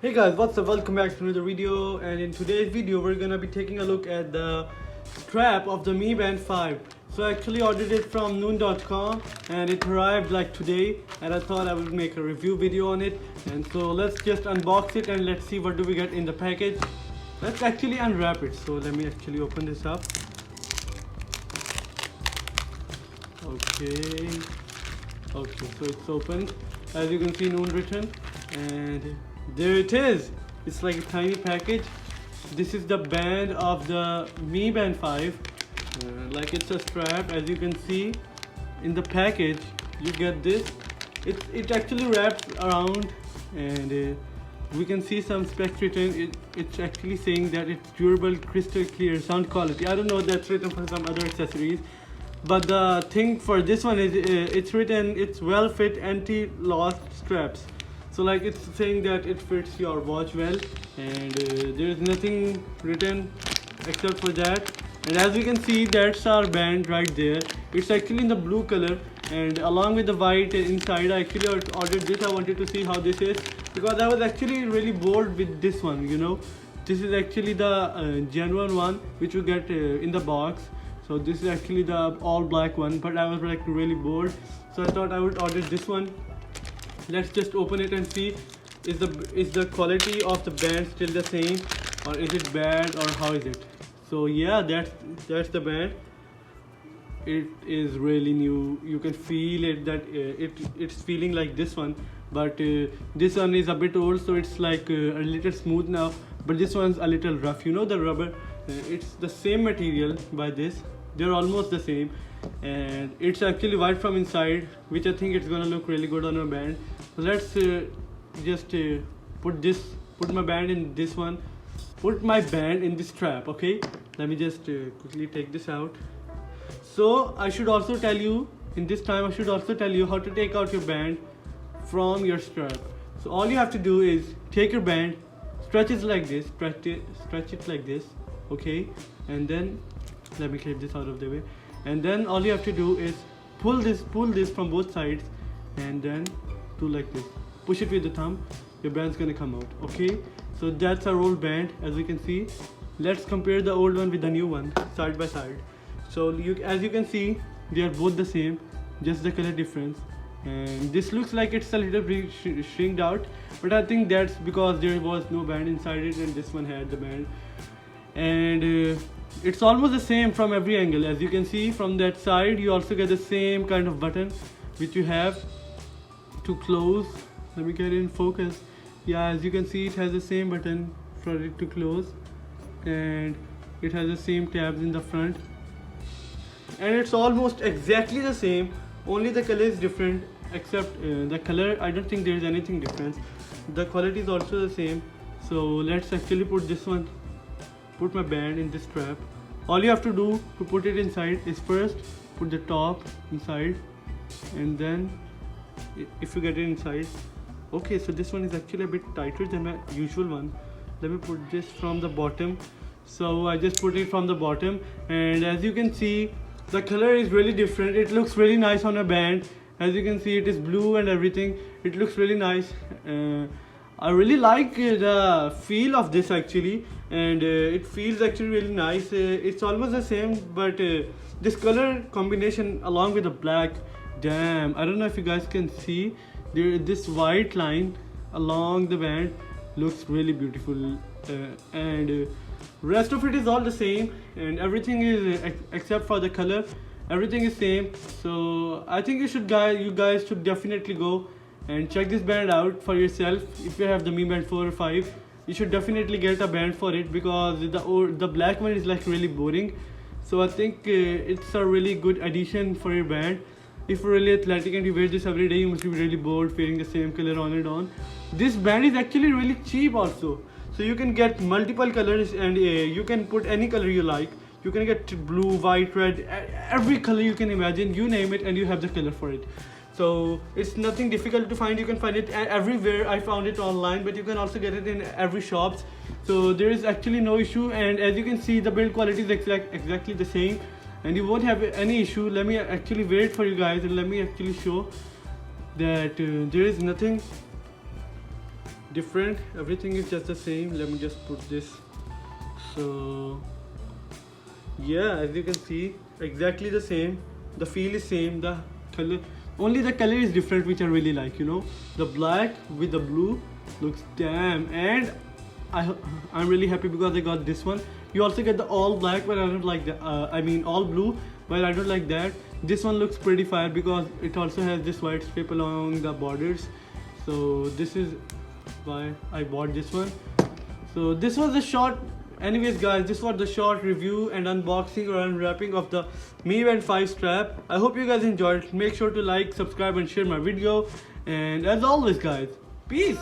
Hey guys, what's up? Welcome back to another video, and in today's video we're gonna be taking a look at the strap of the Mi Band 5. So I actually ordered it from noon.com and it arrived like today, and I thought I would make a review video on it. And so let's just unbox it and let's see what do we get in the package. Let's actually unwrap it. So let me actually open this up. Okay, so it's open. As you can see, Noon written, and there it is. It's like a tiny package. This is the band of the Mi Band 5. Like it's a strap. As you can see in the package, you get this. It actually wraps around, and we can see some specs written. It's actually saying that it's durable, crystal clear, sound quality. I don't know if that's written for some other accessories, but the thing for this one is it's written it's well fit anti-loss straps. So like it's saying that it fits your watch well, and there is nothing written except for that. And as you can see, that's our band right there. It's actually in the blue color, and along with the white inside. I actually ordered this. I wanted to see how this is because I was actually really bored with this one, you know. This is actually the genuine one which you get in the box. So this is actually the all black one, but I was like really bored, so I thought I would order this one. Let's just open it and see is the quality of the band still the same, or is it bad, or how is it. So yeah, that's the band. It is really new. You can feel it that it's feeling like this one, but this one is a bit old, so it's like a little smooth now, but this one's a little rough, you know, the rubber. It's the same material by this. They're almost the same, and it's actually white from inside, which I think it's gonna look really good on a band. So let's just put my band in this one, put my band in this strap. Okay, let me just quickly take this out. So I should also tell you, in this time I should also tell you how to take out your band from your strap. So all you have to do is take your band, stretch it like this, stretch it like this, okay, and then let me clear this out of the way, and then all you have to do is pull this from both sides, and then do like this, push it with the thumb. Your band's gonna come out. Okay, so that's our old band. As you can see, let's compare the old one with the new one side by side. So as you can see, they are both the same, just the color difference. And this looks like it's a little bit shrinked out, but I think that's because there was no band inside it, and this one had the band. And it's almost the same from every angle. As you can see from that side, you also get the same kind of button which you have to close. Let me get it in focus. Yeah, as you can see, it has the same button for it to close, and it has the same tabs in the front, and it's almost exactly the same, only the color is different. Except the color, I don't think there's anything different. The quality is also the same. So let's actually put my band in this strap. All you have to do to put it inside is first put the top inside, and then if you get it inside. Okay, so this one is actually a bit tighter than my usual one. Let me put this from the bottom. So I just put it from the bottom, and as you can see, the color is really different. It looks really nice on a band. As you can see, it is blue and everything. It looks really nice. I really like the feel of this actually, and it feels actually really nice. It's almost the same, but this color combination along with the black, damn, I don't know if you guys can see there, this white line along the band looks really beautiful, and rest of it is all the same, and everything is except for the color, everything is same. So I think you guys should definitely go and check this band out for yourself. If you have the Mi Band 4 or 5, you should definitely get a band for it, because the black one is like really boring. So I think it's a really good addition for your band. If you're really athletic and you wear this every day, you must be really bored wearing the same color on and on. This band is actually really cheap also, so you can get multiple colors, and you can put any color you like. You can get blue, white, red, every color you can imagine, you name it, and you have the color for it. So it's nothing difficult to find. You can find it everywhere. I found it online, but you can also get it in every shops. So there is actually no issue, and as you can see, the build quality is exactly the same, and you won't have any issue. Let me actually wear it for you guys, and let me actually show that there is nothing different. Everything is just the same. Let me just put this. So yeah, as you can see, exactly the same. The feel is same. The color, only the color is different, which I really like. You know, the black with the blue looks damn. And I'm really happy because I got this one. You also get the all black, but I don't like the. I mean all blue, but I don't like that. This one looks pretty fire because it also has this white strip along the borders. So this is why I bought this one. So this was the short. Anyways guys, this was the short review and unboxing or unwrapping of the Mi Band 5 strap. I hope you guys enjoyed. Make sure to like, subscribe and share my video. And as always guys, peace.